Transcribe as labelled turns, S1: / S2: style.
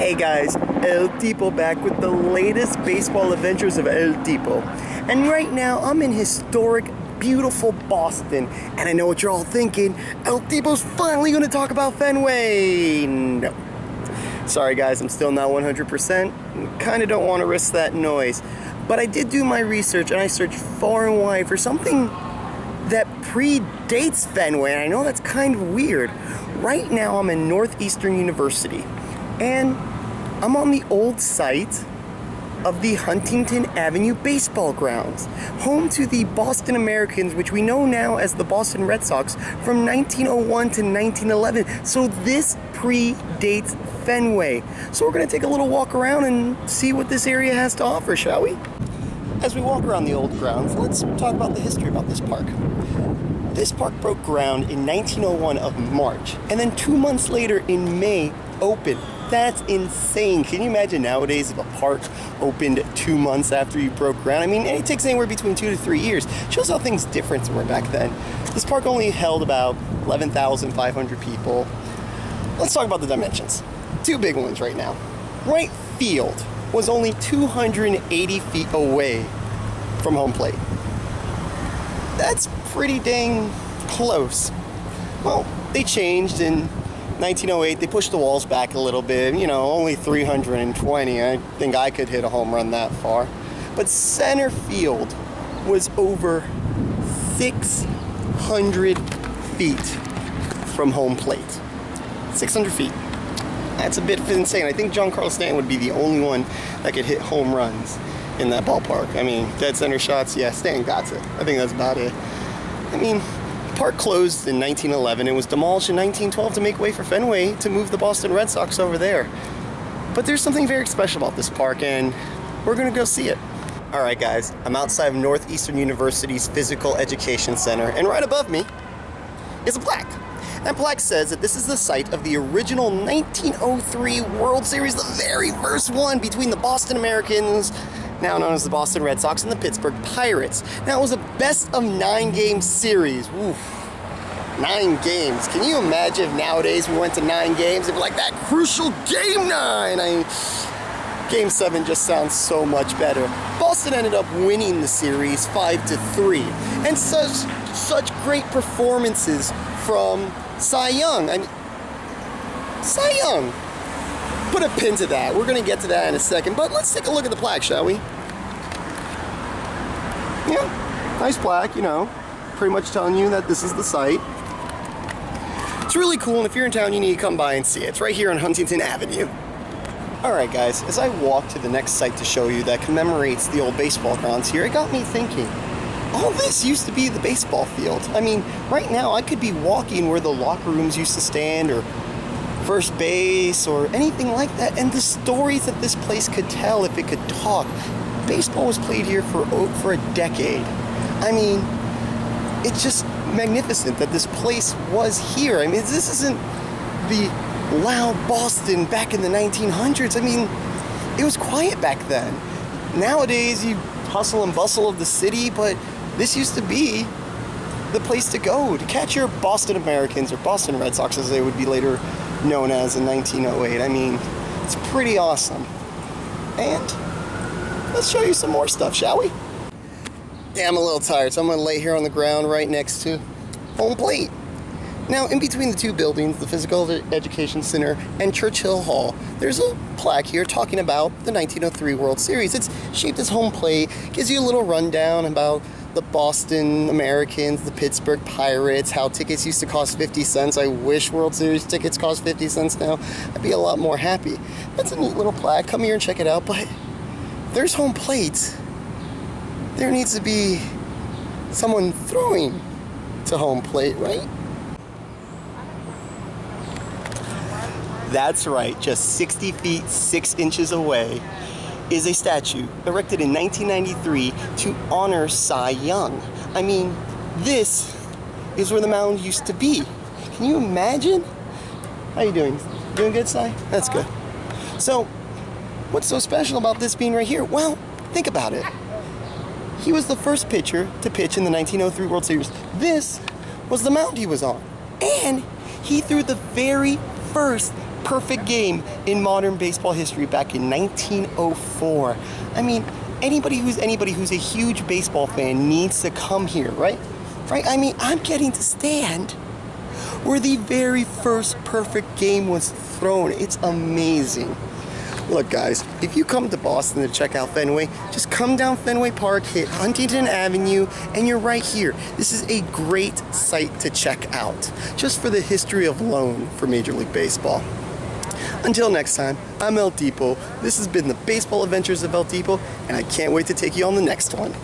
S1: Hey guys, El Tipo back with the latest baseball adventures of El Tipo. And right now I'm in historic, beautiful Boston. And I know what you're all thinking, El Tipo's finally gonna talk about Fenway. No. Sorry guys, I'm still not 100%. Kinda don't wanna risk that noise. But I did do my research and I searched far and wide for something that predates Fenway. And I know that's kind of weird. Right now I'm in Northeastern University. And I'm on the old site of the Huntington Avenue baseball grounds, home to the Boston Americans, which we know now as the Boston Red Sox, from 1901 to 1911. So this predates Fenway. So we're gonna take a little walk around and see what this area has to offer, shall we? As we walk around the old grounds, let's talk about the history about this park. This park broke ground in 1901 of March, and then 2 months later in May opened. That's insane. Can you imagine nowadays if a park opened 2 months after you broke ground? I mean, it takes anywhere between 2 to 3 years. Shows how things different were back then. This park only held about 11,500 people. Let's talk about the dimensions. Two big ones right now. Right field was only 280 feet away from home plate. That's pretty dang close. Well, they changed in 1908, they pushed the walls back a little bit, only 320. I think I could hit a home run that far. But center field was over 600 feet from home plate. 600 feet. That's a bit insane. I think John Carlos Stanton would be the only one that could hit home runs in that ballpark. I mean, dead center shots, yeah, Stanton got it. I think that's about it. I mean, park closed in 1911 and was demolished in 1912 to make way for Fenway to move the Boston Red Sox over there. But there's something very special about this park, and we're gonna go see it. All right, guys, I'm outside of Northeastern University's Physical Education Center, and right above me is a plaque. That plaque says that this is the site of the original 1903 World Series, the very first one between the Boston Americans, now known as the Boston Red Sox, and the Pittsburgh Pirates. Now, it was a best-of-9 game series. Oof. 9 games. Can you imagine if nowadays we went to 9 games? It'd be like that crucial Game 9. Game 7 just sounds so much better. Boston ended up winning the series 5-3. And such great performances from Cy Young. Cy Young. Put a pin to that. We're going to get to that in a second, but let's take a look at the plaque, shall we? Yeah, nice plaque, pretty much telling you that this is the site. It's really cool, and if you're in town, you need to come by and see it. It's right here on Huntington Avenue. Alright guys, as I walk to the next site to show you that commemorates the old baseball grounds here, it got me thinking, all this used to be the baseball field. I mean, right now I could be walking where the locker rooms used to stand, or first base, or anything like that, and the stories that this place could tell if it could talk. Baseball was played here for a decade. I mean, it's just magnificent that this place was here. I mean, this isn't the loud Boston back in the 1900s. I mean, it was quiet back then. Nowadays, you hustle and bustle of the city, but this used to be the place to go to catch your Boston Americans, or Boston Red Sox as they would be later known as in 1908. I mean, it's pretty awesome. And let's show you some more stuff, shall we? Yeah, I'm a little tired, so I'm gonna lay here on the ground right next to home plate. Now, in between the two buildings, the Physical Education Center and Churchill Hall, there's a plaque here talking about the 1903 World Series. It's shaped as home plate, gives you a little rundown about the Boston Americans, the Pittsburgh Pirates, how tickets used to cost 50 cents. I wish World Series tickets cost 50 cents now. I'd be a lot more happy. That's a neat little plaque. Come here and check it out. But there's home plate. There needs to be someone throwing to home plate, right? That's right. Just 60 feet, 6 inches away is a statue erected in 1993 to honor Cy Young. I mean, this is where the mound used to be. Can you imagine? How you doing? Doing good, Cy? That's good. So, what's so special about this being right here? Well, think about it. He was the first pitcher to pitch in the 1903 World Series. This was the mound he was on. And he threw the very first perfect game in modern baseball history back in 1904. I mean, anybody who's a huge baseball fan needs to come here, right? Right? I mean, I'm getting to stand where the very first perfect game was thrown. It's amazing. Look, guys, if you come to Boston to check out Fenway, just come down Fenway Park, hit Huntington Avenue, and you're right here. This is a great site to check out, just for the history of loan for Major League Baseball. Until next time, I'm El Tipo. This has been the Baseball Adventures of El Tipo, and I can't wait to take you on the next one.